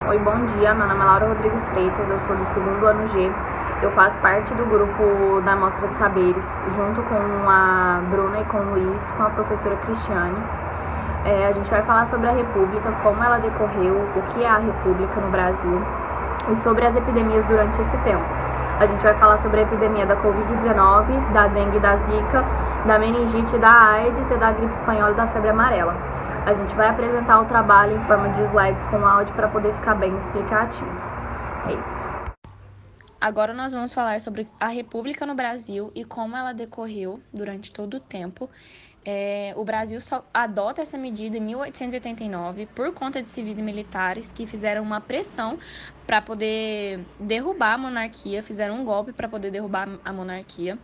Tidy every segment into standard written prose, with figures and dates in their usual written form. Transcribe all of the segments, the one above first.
Oi, bom dia. Meu nome é Laura Rodrigues Freitas, eu sou do segundo ano G. Eu faço parte do grupo da Mostra de Saberes, junto com a Bruna e com o Luiz, com a professora Cristiane. A gente vai falar sobre a República, como ela decorreu, o que é a República no Brasil e sobre as epidemias durante esse tempo. A gente vai falar sobre a epidemia da Covid-19, da dengue e da zika, da meningite, da AIDS e da gripe espanhola e da febre amarela. A gente vai apresentar o trabalho em forma de slides com áudio para poder ficar bem explicativo. É isso. Agora nós vamos falar sobre a República no Brasil e como ela decorreu durante todo o tempo. O Brasil só adota essa medida em 1889 por conta de civis e militares que fizeram uma pressão para poder derrubar a monarquia, fizeram um golpe para poder derrubar a monarquia.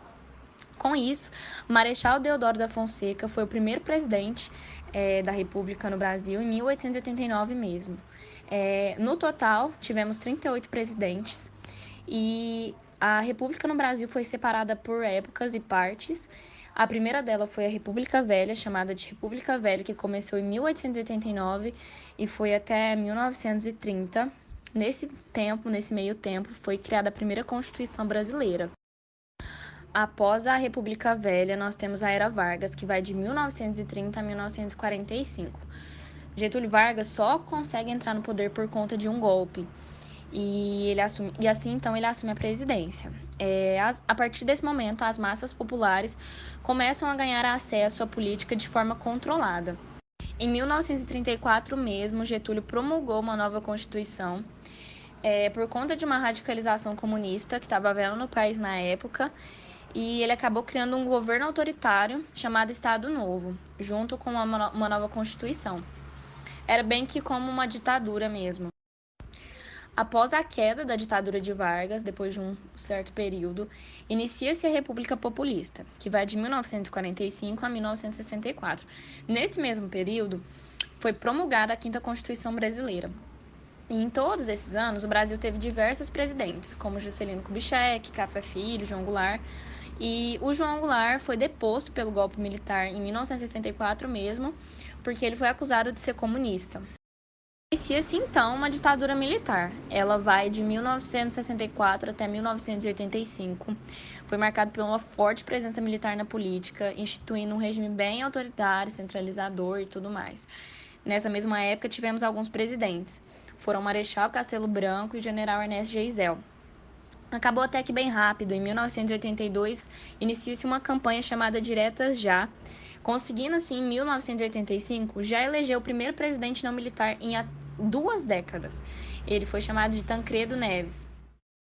Com isso, Marechal Deodoro da Fonseca foi o primeiro presidente da República no Brasil, em 1889 mesmo. No total, tivemos 38 presidentes e a República no Brasil foi separada por épocas e partes. A primeira dela foi a República Velha, chamada de República Velha, que começou em 1889 e foi até 1930. Nesse meio tempo, foi criada a primeira Constituição brasileira. Após a República Velha, nós temos a Era Vargas, que vai de 1930 a 1945. Getúlio Vargas só consegue entrar no poder por conta de um golpe. E assim, então, ele assume a presidência. A partir desse momento, as massas populares começam a ganhar acesso à política de forma controlada. Em 1934 mesmo, Getúlio promulgou uma nova Constituição por conta de uma radicalização comunista que estava havendo no país na época, e ele acabou criando um governo autoritário chamado Estado Novo, junto com uma nova Constituição. Era bem que como uma ditadura mesmo. Após a queda da ditadura de Vargas, depois de um certo período, inicia-se a República Populista, que vai de 1945 a 1964. Nesse mesmo período, foi promulgada a Quinta Constituição Brasileira. E em todos esses anos, o Brasil teve diversos presidentes, como Juscelino Kubitschek, Café Filho, João Goulart. E o João Goulart foi deposto pelo golpe militar em 1964 mesmo, porque ele foi acusado de ser comunista. Inicia-se então uma ditadura militar. Ela vai de 1964 até 1985. Foi marcado por uma forte presença militar na política, instituindo um regime bem autoritário, centralizador e tudo mais. Nessa mesma época, tivemos alguns presidentes. Foram Marechal Castelo Branco e General Ernesto Geisel. Acabou até que bem rápido. Em 1982, inicia-se uma campanha chamada Diretas Já, conseguindo, assim, em 1985, já eleger o primeiro presidente não militar em 2 décadas. Ele foi chamado de Tancredo Neves.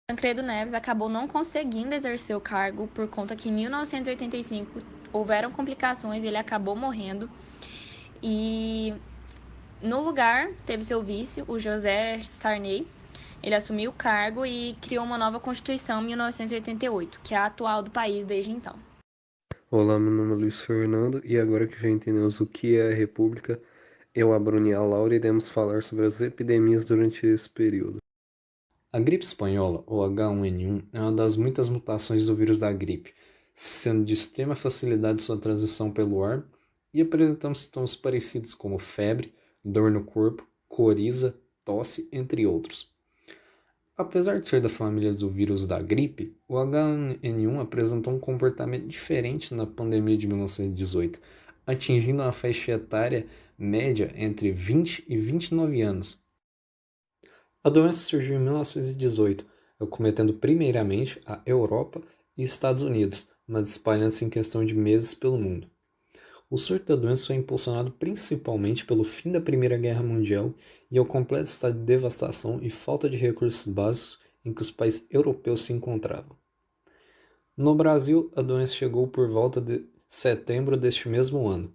Tancredo Neves acabou não conseguindo exercer o cargo por conta que em 1985 houveram complicações e ele acabou morrendo. E no lugar teve seu vice, o José Sarney. Ele assumiu o cargo e criou uma nova Constituição em 1988, que é a atual do país desde então. Olá, meu nome é Luiz Fernando e agora que já entendemos o que é a República, eu, a Bruna e a Laura iremos falar sobre as epidemias durante esse período. A gripe espanhola, ou H1N1, é uma das muitas mutações do vírus da gripe, sendo de extrema facilidade sua transmissão pelo ar e apresentando sintomas parecidos como febre, dor no corpo, coriza, tosse, entre outros. Apesar de ser da família do vírus da gripe, o H1N1 apresentou um comportamento diferente na pandemia de 1918, atingindo uma faixa etária média entre 20 e 29 anos. A doença surgiu em 1918, acometendo primeiramente a Europa e Estados Unidos, mas espalhando-se em questão de meses pelo mundo. O surto da doença foi impulsionado principalmente pelo fim da Primeira Guerra Mundial e ao completo estado de devastação e falta de recursos básicos em que os países europeus se encontravam. No Brasil, a doença chegou por volta de setembro deste mesmo ano,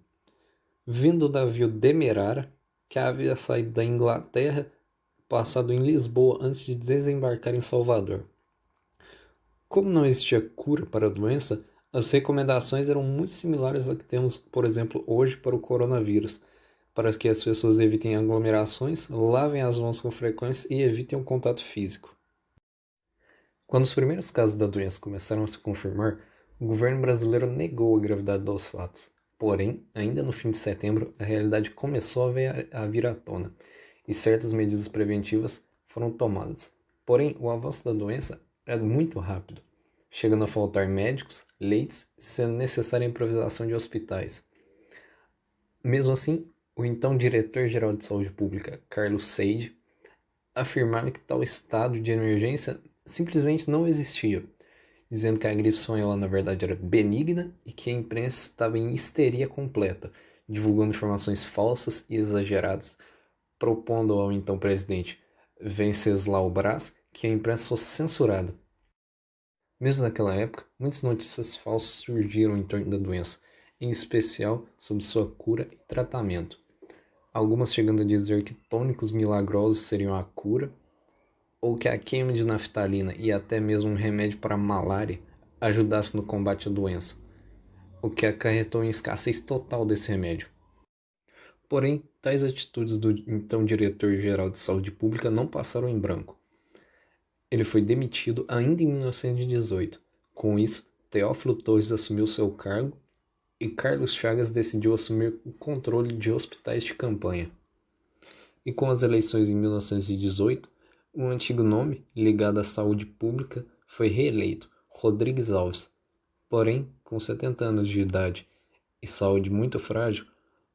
vindo do navio Demerara, que havia saído da Inglaterra, passado em Lisboa antes de desembarcar em Salvador. Como não existia cura para a doença, as recomendações eram muito similares ao que temos, por exemplo, hoje para o coronavírus, para que as pessoas evitem aglomerações, lavem as mãos com frequência e evitem o contato físico. Quando os primeiros casos da doença começaram a se confirmar, o governo brasileiro negou a gravidade dos fatos. Porém, ainda no fim de setembro, a realidade começou a vir à tona, e certas medidas preventivas foram tomadas. Porém, o avanço da doença era muito rápido, chegando a faltar médicos, leitos, sendo necessária a improvisação de hospitais. Mesmo assim, o então diretor-geral de saúde pública, Carlos Seide, afirmava que tal estado de emergência simplesmente não existia, dizendo que a gripe espanhola na verdade era benigna e que a imprensa estava em histeria completa, divulgando informações falsas e exageradas, propondo ao então presidente Venceslau Braz que a imprensa fosse censurada. Mesmo naquela época, muitas notícias falsas surgiram em torno da doença, em especial sobre sua cura e tratamento. Algumas chegando a dizer que tônicos milagrosos seriam a cura, ou que a queima de naftalina e até mesmo um remédio para a malária ajudasse no combate à doença, o que acarretou em escassez total desse remédio. Porém, tais atitudes do então diretor-geral de saúde pública não passaram em branco. Ele foi demitido ainda em 1918. Com isso, Teófilo Torres assumiu seu cargo e Carlos Chagas decidiu assumir o controle de hospitais de campanha. E com as eleições em 1918, o antigo nome, ligado à saúde pública, foi reeleito, Rodrigues Alves. Porém, com 70 anos de idade e saúde muito frágil,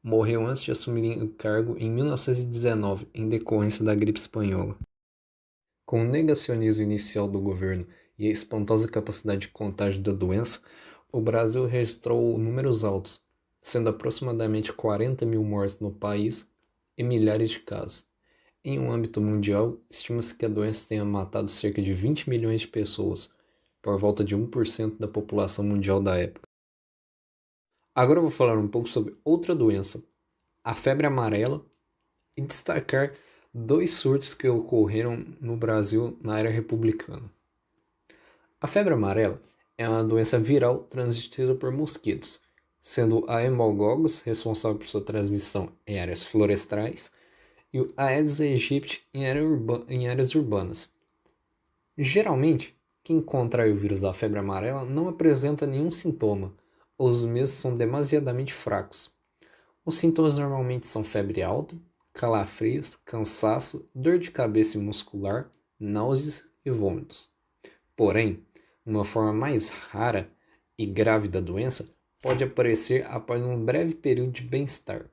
morreu antes de assumir o cargo em 1919, em decorrência da gripe espanhola. Com o negacionismo inicial do governo e a espantosa capacidade de contágio da doença, o Brasil registrou números altos, sendo aproximadamente 40 mil mortes no país e milhares de casos. Em um âmbito mundial, estima-se que a doença tenha matado cerca de 20 milhões de pessoas, por volta de 1% da população mundial da época. Agora eu vou falar um pouco sobre outra doença, a febre amarela, e destacar dois surtos que ocorreram no Brasil na era republicana. A febre amarela é uma doença viral transmitida por mosquitos, sendo a Haemococcus responsável por sua transmissão em áreas florestais e o Aedes aegypti em áreas urbanas. Geralmente, quem contrai o vírus da febre amarela não apresenta nenhum sintoma, ou os mesmos são demasiadamente fracos. Os sintomas normalmente são febre alta, calafrios, cansaço, dor de cabeça e muscular, náuseas e vômitos. Porém, uma forma mais rara e grave da doença pode aparecer após um breve período de bem-estar,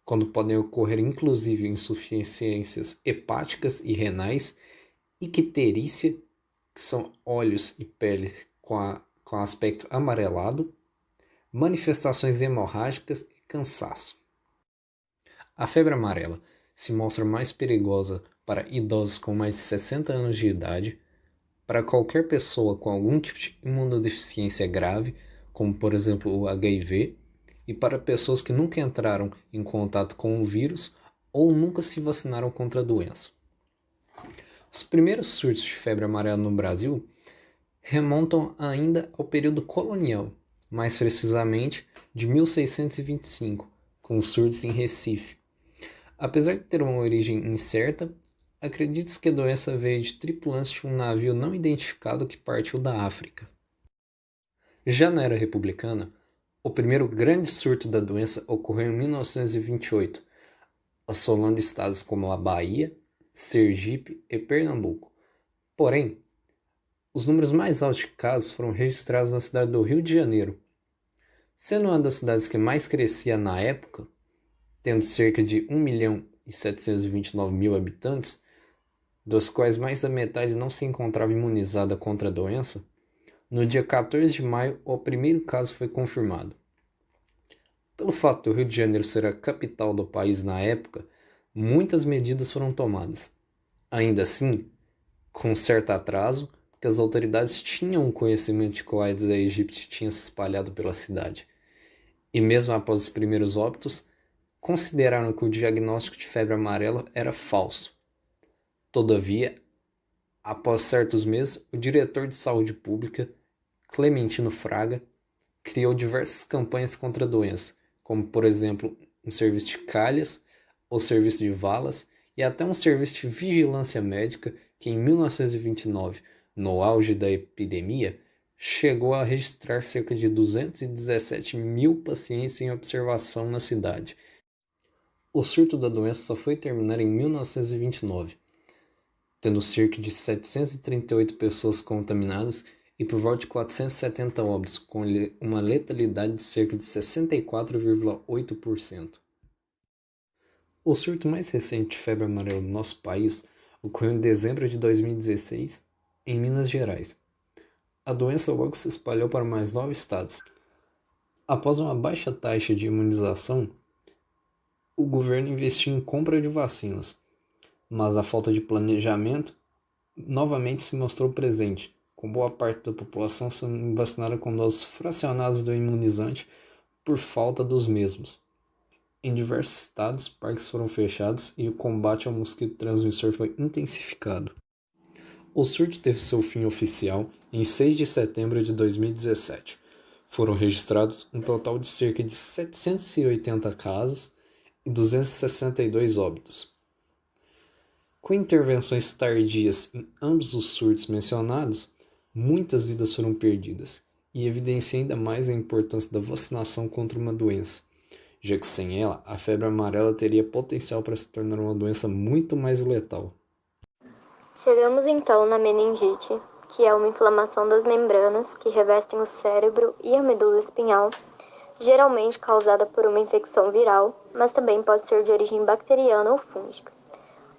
quando podem ocorrer inclusive insuficiências hepáticas e renais, icterícia, que são olhos e pele com aspecto amarelado, manifestações hemorrágicas e cansaço. A febre amarela se mostra mais perigosa para idosos com mais de 60 anos de idade, para qualquer pessoa com algum tipo de imunodeficiência grave, como por exemplo o HIV, e para pessoas que nunca entraram em contato com o vírus ou nunca se vacinaram contra a doença. Os primeiros surtos de febre amarela no Brasil remontam ainda ao período colonial, mais precisamente de 1625, com surtos em Recife. Apesar de ter uma origem incerta, acredita-se que a doença veio de tripulantes de um navio não identificado que partiu da África. Já na era republicana, o primeiro grande surto da doença ocorreu em 1928, assolando estados como a Bahia, Sergipe e Pernambuco. Porém, os números mais altos de casos foram registrados na cidade do Rio de Janeiro, sendo uma das cidades que mais crescia na época, tendo cerca de 1.729.000 habitantes, dos quais mais da metade não se encontrava imunizada contra a doença. No dia 14 de maio, o primeiro caso foi confirmado. Pelo fato do Rio de Janeiro ser a capital do país na época, muitas medidas foram tomadas. Ainda assim, com certo atraso, porque as autoridades tinham conhecimento de que o Aedes aegypti tinha se espalhado pela cidade. E mesmo após os primeiros óbitos, consideraram que o diagnóstico de febre amarela era falso. Todavia, após certos meses, o diretor de saúde pública, Clementino Fraga, criou diversas campanhas contra a doença, como por exemplo um serviço de calhas, ou serviço de valas, e até um serviço de vigilância médica que em 1929, no auge da epidemia, chegou a registrar cerca de 217.000 pacientes em observação na cidade. O surto da doença só foi terminar em 1929. tendo cerca de 738 pessoas contaminadas e por volta de 470 óbitos, com uma letalidade de cerca de 64,8%. O surto mais recente de febre amarela no nosso país ocorreu em dezembro de 2016, em Minas Gerais. A doença logo se espalhou para mais 9 estados. Após uma baixa taxa de imunização, o governo investiu em compra de vacinas, mas a falta de planejamento novamente se mostrou presente, com boa parte da população sendo vacinada com doses fracionadas do imunizante por falta dos mesmos. Em diversos estados, parques foram fechados e o combate ao mosquito transmissor foi intensificado. O surto teve seu fim oficial em 6 de setembro de 2017. Foram registrados um total de cerca de 780 casos e 262 óbitos. Com intervenções tardias em ambos os surtos mencionados, muitas vidas foram perdidas e evidencia ainda mais a importância da vacinação contra uma doença, já que sem ela, a febre amarela teria potencial para se tornar uma doença muito mais letal. Chegamos então na meningite, que é uma inflamação das membranas que revestem o cérebro e a medula espinhal, geralmente causada por uma infecção viral, mas também pode ser de origem bacteriana ou fúngica.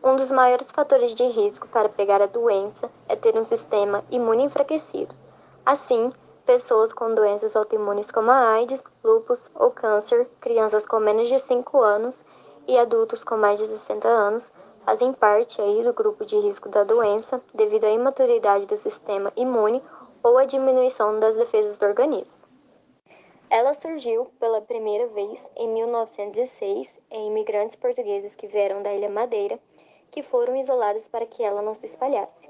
Um dos maiores fatores de risco para pegar a doença é ter um sistema imune enfraquecido. Assim, pessoas com doenças autoimunes como a AIDS, lúpus ou câncer, crianças com menos de 5 anos e adultos com mais de 60 anos fazem parte aí do grupo de risco da doença devido à imaturidade do sistema imune ou à diminuição das defesas do organismo. Ela surgiu pela primeira vez em 1906 em imigrantes portugueses que vieram da Ilha Madeira, que foram isolados para que ela não se espalhasse.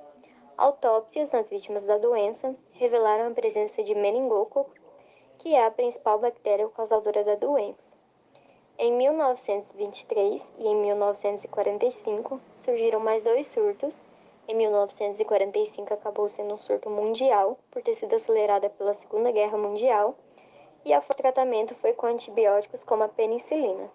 Autópsias nas vítimas da doença revelaram a presença de meningococo, que é a principal bactéria causadora da doença. Em 1923 e em 1945 surgiram mais 2 surtos. Em 1945 acabou sendo um surto mundial por ter sido acelerada pela Segunda Guerra Mundial e o tratamento foi com antibióticos como a penicilina.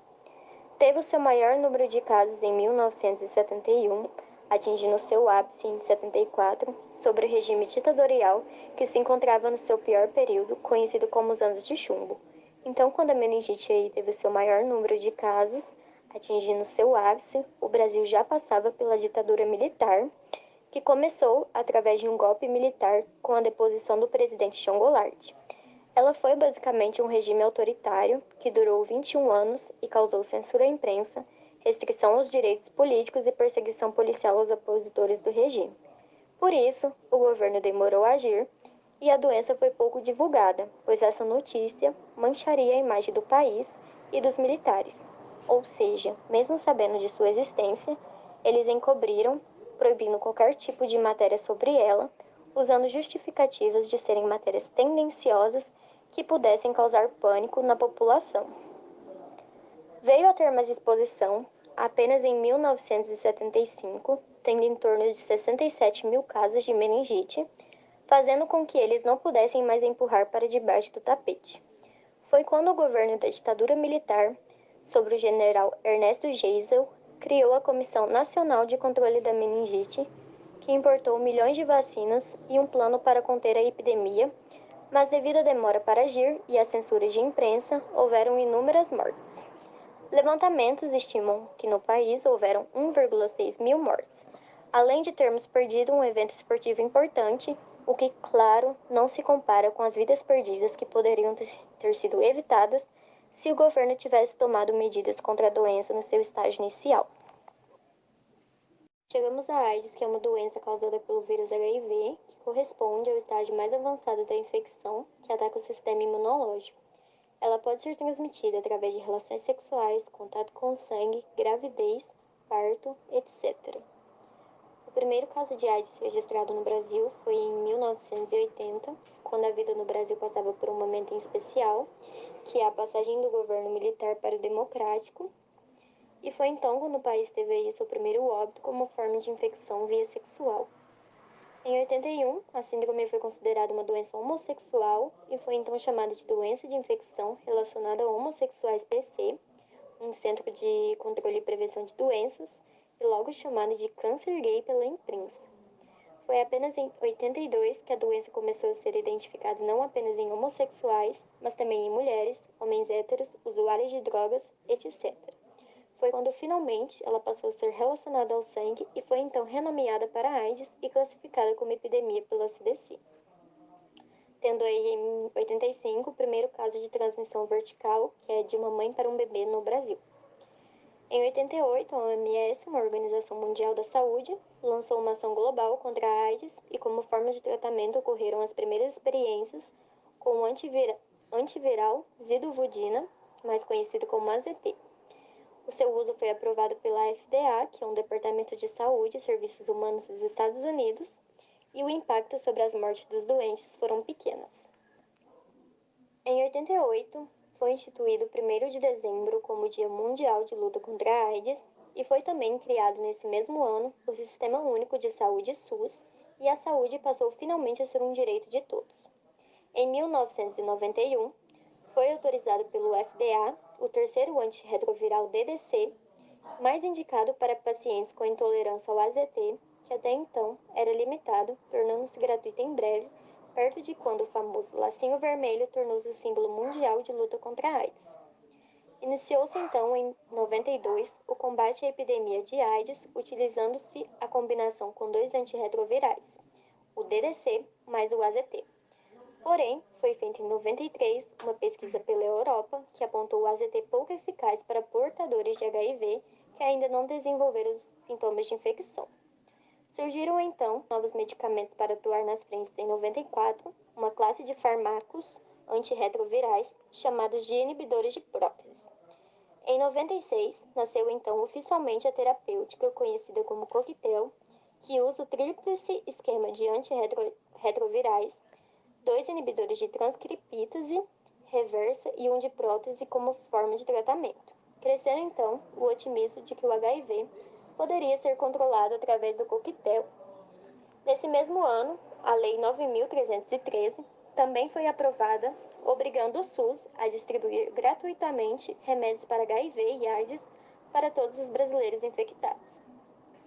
Teve o seu maior número de casos em 1971, atingindo seu ápice em 74, sobre o regime ditatorial que se encontrava no seu pior período, conhecido como os anos de chumbo. Então, quando a meningite aí teve o seu maior número de casos, atingindo seu ápice, o Brasil já passava pela ditadura militar, que começou através de um golpe militar com a deposição do presidente João Goulart. Ela foi basicamente um regime autoritário que durou 21 anos e causou censura à imprensa, restrição aos direitos políticos e perseguição policial aos opositores do regime. Por isso, o governo demorou a agir e a doença foi pouco divulgada, pois essa notícia mancharia a imagem do país e dos militares. Ou seja, mesmo sabendo de sua existência, eles encobriram, proibindo qualquer tipo de matéria sobre ela, usando justificativas de serem matérias tendenciosas que pudessem causar pânico na população. Veio a ter mais exposição apenas em 1975, tendo em torno de 67 mil casos de meningite, fazendo com que eles não pudessem mais empurrar para debaixo do tapete. Foi quando o governo da ditadura militar, sob o general Ernesto Geisel, criou a Comissão Nacional de Controle da Meningite, que importou milhões de vacinas e um plano para conter a epidemia, mas devido à demora para agir e à censura de imprensa, houveram inúmeras mortes. Levantamentos estimam que no país houveram 1,6 mil mortes, além de termos perdido um evento esportivo importante, o que, claro, não se compara com as vidas perdidas que poderiam ter sido evitadas se o governo tivesse tomado medidas contra a doença no seu estágio inicial. Chegamos à AIDS, que é uma doença causada pelo vírus HIV, que corresponde ao estágio mais avançado da infecção, que ataca o sistema imunológico. Ela pode ser transmitida através de relações sexuais, contato com o sangue, gravidez, parto, etc. O primeiro caso de AIDS registrado no Brasil foi em 1980, quando a vida no Brasil passava por um momento em especial, que é a passagem do governo militar para o democrático, e foi então quando o país teve aí seu primeiro óbito como forma de infecção via sexual. Em 81, a síndrome foi considerada uma doença homossexual e foi então chamada de doença de infecção relacionada a homossexuais PC, um centro de controle e prevenção de doenças, e logo chamado de câncer gay pela imprensa. Foi apenas em 82 que a doença começou a ser identificada não apenas em homossexuais, mas também em mulheres, homens héteros, usuários de drogas, etc. Foi quando finalmente ela passou a ser relacionada ao sangue e foi então renomeada para AIDS e classificada como epidemia pela CDC. Tendo aí em 85 o primeiro caso de transmissão vertical, que é de uma mãe para um bebê no Brasil. Em 88, a OMS, uma Organização Mundial da Saúde, lançou uma ação global contra a AIDS e como forma de tratamento ocorreram as primeiras experiências com o antiviral zidovudina, mais conhecido como AZT. O seu uso foi aprovado pela FDA, que é um departamento de saúde e serviços humanos dos Estados Unidos, e o impacto sobre as mortes dos doentes foram pequenas. Em 88, foi instituído o 1º de dezembro como Dia Mundial de Luta contra a AIDS e foi também criado nesse mesmo ano o Sistema Único de Saúde SUS e a saúde passou finalmente a ser um direito de todos. Em 1991, foi autorizado pelo FDA o terceiro antirretroviral DDC, mais indicado para pacientes com intolerância ao AZT, que até então era limitado, tornando-se gratuito em breve, perto de quando o famoso lacinho vermelho tornou-se o símbolo mundial de luta contra a AIDS. Iniciou-se então em 92 o combate à epidemia de AIDS, utilizando-se a combinação com 2 antirretrovirais, o DDC mais o AZT. Porém, foi feita em 93 uma pesquisa pela Europa que apontou o AZT pouco eficaz para portadores de HIV que ainda não desenvolveram os sintomas de infecção. Surgiram então novos medicamentos para atuar nas frentes em 94, uma classe de fármacos antirretrovirais chamados de inibidores de prótese. Em 96, nasceu então oficialmente a terapêutica conhecida como coquetel, que usa o tríplice esquema de antirretrovirais, 2 inibidores de transcriptase reversa e 1 de prótese como forma de tratamento. Cresceu então o otimismo de que o HIV poderia ser controlado através do coquetel. Nesse mesmo ano, a Lei 9.313 também foi aprovada, obrigando o SUS a distribuir gratuitamente remédios para HIV e AIDS para todos os brasileiros infectados,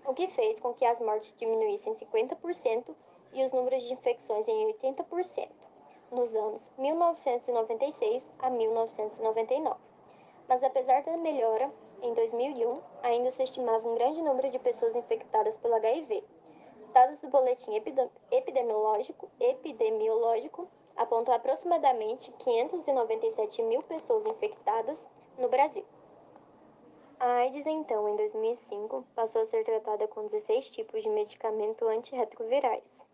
o que fez com que as mortes diminuíssem 50% e os números de infecções em 80%, nos anos 1996 a 1999. Mas apesar da melhora, em 2001 ainda se estimava um grande número de pessoas infectadas pelo HIV. Dados do boletim epidemiológico apontam aproximadamente 597 mil pessoas infectadas no Brasil. A AIDS, então, em 2005, passou a ser tratada com 16 tipos de medicamento antirretrovirais.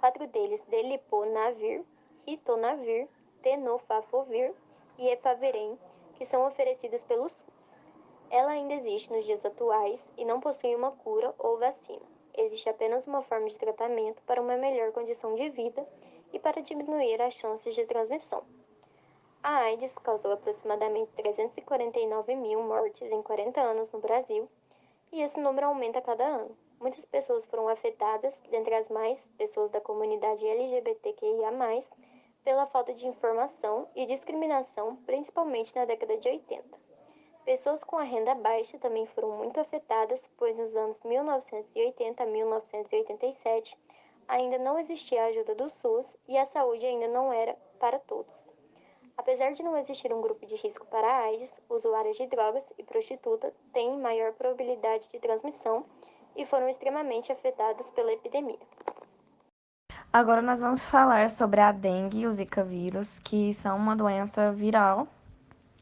4 deles deliponavir, ritonavir, tenofovir e efavirenz, que são oferecidos pelo SUS. Ela ainda existe nos dias atuais e não possui uma cura ou vacina. Existe apenas uma forma de tratamento para uma melhor condição de vida e para diminuir as chances de transmissão. A AIDS causou aproximadamente 349 mil mortes em 40 anos no Brasil e esse número aumenta a cada ano. Muitas pessoas foram afetadas, dentre as mais pessoas da comunidade LGBTQIA+, pela falta de informação e discriminação, principalmente na década de 80. Pessoas com a renda baixa também foram muito afetadas, pois nos anos 1980 a 1987 ainda não existia a ajuda do SUS e a saúde ainda não era para todos. Apesar de não existir um grupo de risco para a AIDS, usuários de drogas e prostitutas têm maior probabilidade de transmissão e foram extremamente afetados pela epidemia. Agora nós vamos falar sobre a dengue e o zika vírus, que são uma doença viral,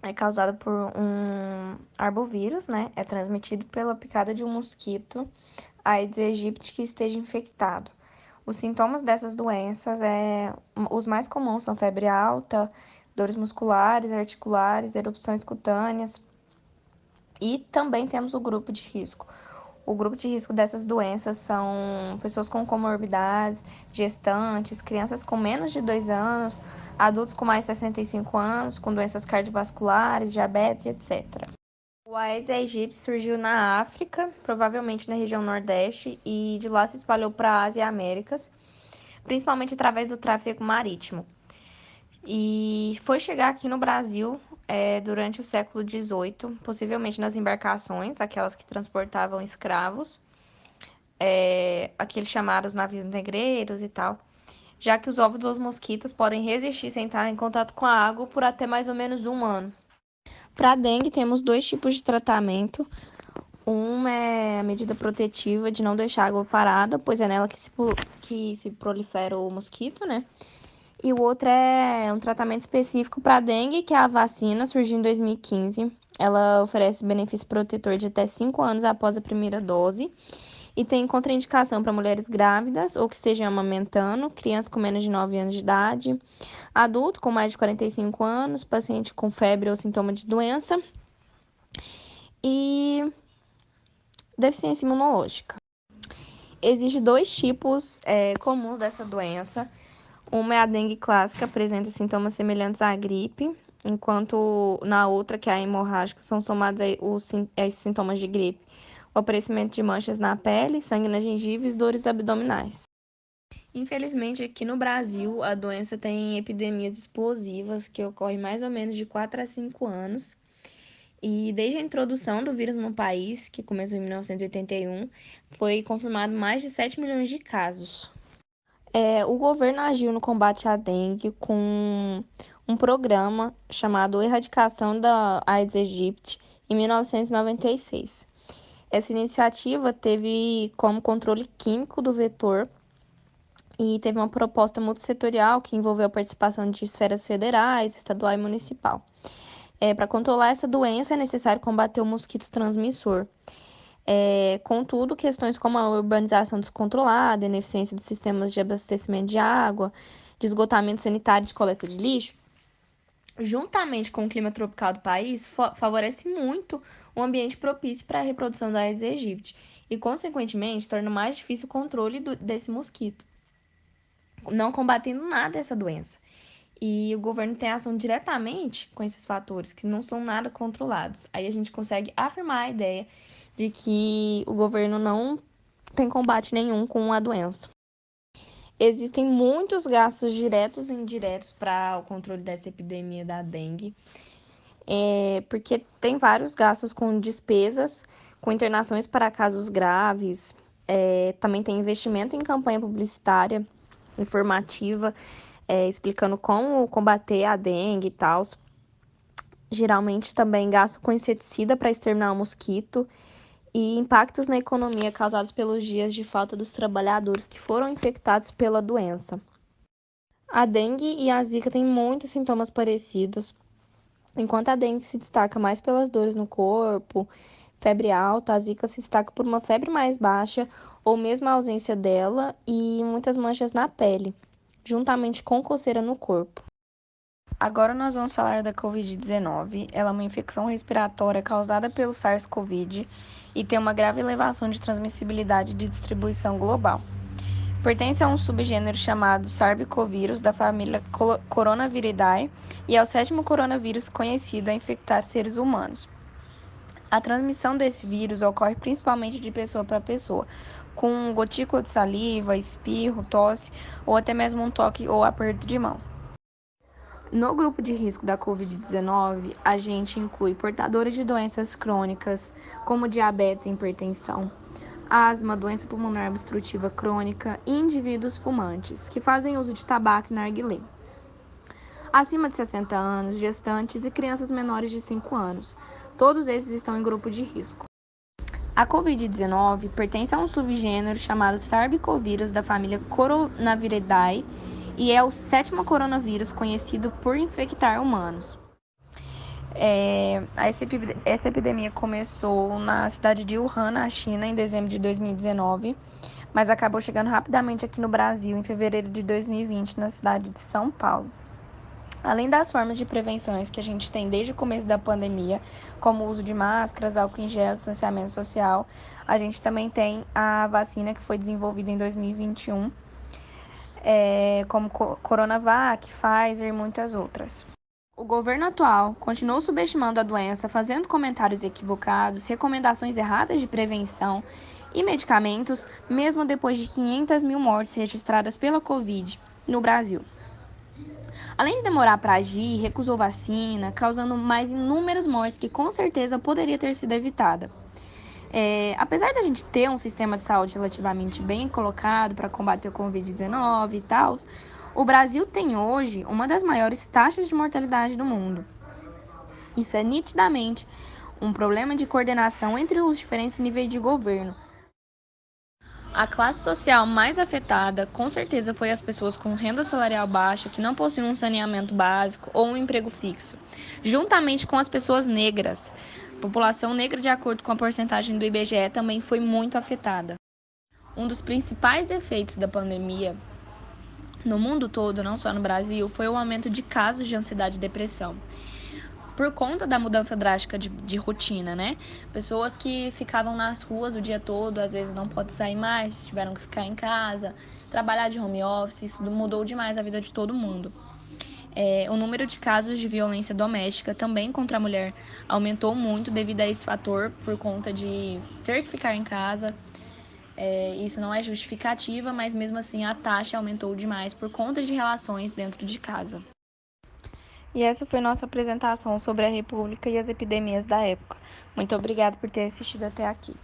é causada por um arbovírus, né? É transmitido pela picada de um mosquito Aedes aegypti que esteja infectado. Os sintomas dessas doenças os mais comuns são febre alta, dores musculares, articulares, erupções cutâneas e também temos o grupo de risco. O grupo de risco dessas doenças são pessoas com comorbidades, gestantes, crianças com menos de 2 anos, adultos com mais de 65 anos, com doenças cardiovasculares, diabetes, etc. O Aedes aegypti surgiu na África, provavelmente na região Nordeste, e de lá se espalhou para a Ásia e Américas, principalmente através do tráfego marítimo. E foi chegar aqui no Brasil durante o século XVIII, possivelmente nas embarcações, aquelas que transportavam escravos, aqueles chamados navios negreiros e tal, já que os ovos dos mosquitos podem resistir sem estar em contato com a água por até mais ou menos um ano. Para a dengue, temos dois tipos de tratamento. Um é a medida protetiva de não deixar a água parada, pois é nela que se prolifera o mosquito, né? E o outro é um tratamento específico para a dengue, que é a vacina, surgiu em 2015. Ela oferece benefício protetor de até 5 anos após a primeira dose e tem contraindicação para mulheres grávidas ou que estejam amamentando, crianças com menos de 9 anos de idade, adulto com mais de 45 anos, paciente com febre ou sintoma de doença e deficiência imunológica. Existem dois tipos comuns dessa doença. Uma é a dengue clássica, apresenta sintomas semelhantes à gripe, enquanto na outra, que é a hemorrágica, são somados esses sintomas de gripe. O aparecimento de manchas na pele, sangue nas gengivas e dores abdominais. Infelizmente, aqui no Brasil, a doença tem epidemias explosivas que ocorrem mais ou menos de 4 a 5 anos. E desde a introdução do vírus no país, que começou em 1981, foi confirmado mais de 7 milhões de casos. O governo agiu no combate à dengue com um programa chamado Erradicação da Aedes aegypti em 1996. Essa iniciativa teve como controle químico do vetor e teve uma proposta multissetorial que envolveu a participação de esferas federais, estadual e municipal. Para controlar essa doença é necessário combater o mosquito transmissor. Contudo, questões como a urbanização descontrolada, a ineficiência dos sistemas de abastecimento de água, de esgotamento sanitário e de coleta de lixo, juntamente com o clima tropical do país, favorece muito um ambiente propício para a reprodução da Aedes aegypti e, consequentemente, torna mais difícil o controle desse mosquito, não combatendo nada essa doença. E o governo tem ação diretamente com esses fatores que não são nada controlados. Aí a gente consegue afirmar a ideia de que o governo não tem combate nenhum com a doença. Existem muitos gastos diretos e indiretos para o controle dessa epidemia da dengue, porque tem vários gastos com despesas, com internações para casos graves, também tem investimento em campanha publicitária, informativa, explicando como combater a dengue e tal. Geralmente também gasto com inseticida para exterminar o mosquito e impactos na economia causados pelos dias de falta dos trabalhadores que foram infectados pela doença. A dengue e a zika têm muitos sintomas parecidos. Enquanto a dengue se destaca mais pelas dores no corpo, febre alta, a zika se destaca por uma febre mais baixa ou mesmo a ausência dela e muitas manchas na pele, juntamente com coceira no corpo. Agora nós vamos falar da Covid-19. Ela é uma infecção respiratória causada pelo SARS-CoV e tem uma grave elevação de transmissibilidade de distribuição global. Pertence a um subgênero chamado Sarbecovirus da família Coronaviridae e é o 7º coronavírus conhecido a infectar seres humanos. A transmissão desse vírus ocorre principalmente de pessoa para pessoa, com gotícula de saliva, espirro, tosse ou até mesmo um toque ou aperto de mão. No grupo de risco da Covid-19, a gente inclui portadores de doenças crônicas, como diabetes e hipertensão, asma, doença pulmonar obstrutiva crônica e indivíduos fumantes, que fazem uso de tabaco e narguilé. Acima de 60 anos, gestantes e crianças menores de 5 anos. Todos esses estão em grupo de risco. A Covid-19 pertence a um subgênero chamado Sarbecovirus da família Coronaviridae e é o 7º coronavírus conhecido por infectar humanos. Essa epidemia começou na cidade de Wuhan, na China, em dezembro de 2019, mas acabou chegando rapidamente aqui no Brasil, em fevereiro de 2020, na cidade de São Paulo. Além das formas de prevenções que a gente tem desde o começo da pandemia, como o uso de máscaras, álcool em gel, distanciamento social, a gente também tem a vacina que foi desenvolvida em 2021, como Coronavac, Pfizer e muitas outras. O governo atual continuou subestimando a doença, fazendo comentários equivocados, recomendações erradas de prevenção e medicamentos, mesmo depois de 500 mil mortes registradas pela Covid no Brasil. Além de demorar para agir, recusou vacina, causando mais inúmeras mortes que com certeza poderia ter sido evitada. Apesar da gente ter um sistema de saúde relativamente bem colocado para combater o Covid-19 e tal, o Brasil tem hoje uma das maiores taxas de mortalidade do mundo. Isso é nitidamente um problema de coordenação entre os diferentes níveis de governo. A classe social mais afetada, com certeza, foi as pessoas com renda salarial baixa, que não possuem um saneamento básico ou um emprego fixo, juntamente com as pessoas negras. A população negra, de acordo com a porcentagem do IBGE, também foi muito afetada. Um dos principais efeitos da pandemia no mundo todo, não só no Brasil, foi o aumento de casos de ansiedade e depressão. Por conta da mudança drástica de rotina, né? Pessoas que ficavam nas ruas o dia todo, às vezes não podem sair mais, tiveram que ficar em casa, trabalhar de home office, isso mudou demais a vida de todo mundo. O número de casos de violência doméstica também contra a mulher aumentou muito devido a esse fator, por conta de ter que ficar em casa. Isso não é justificativa, mas mesmo assim a taxa aumentou demais por conta de relações dentro de casa. E essa foi nossa apresentação sobre a República e as epidemias da época. Muito obrigada por ter assistido até aqui.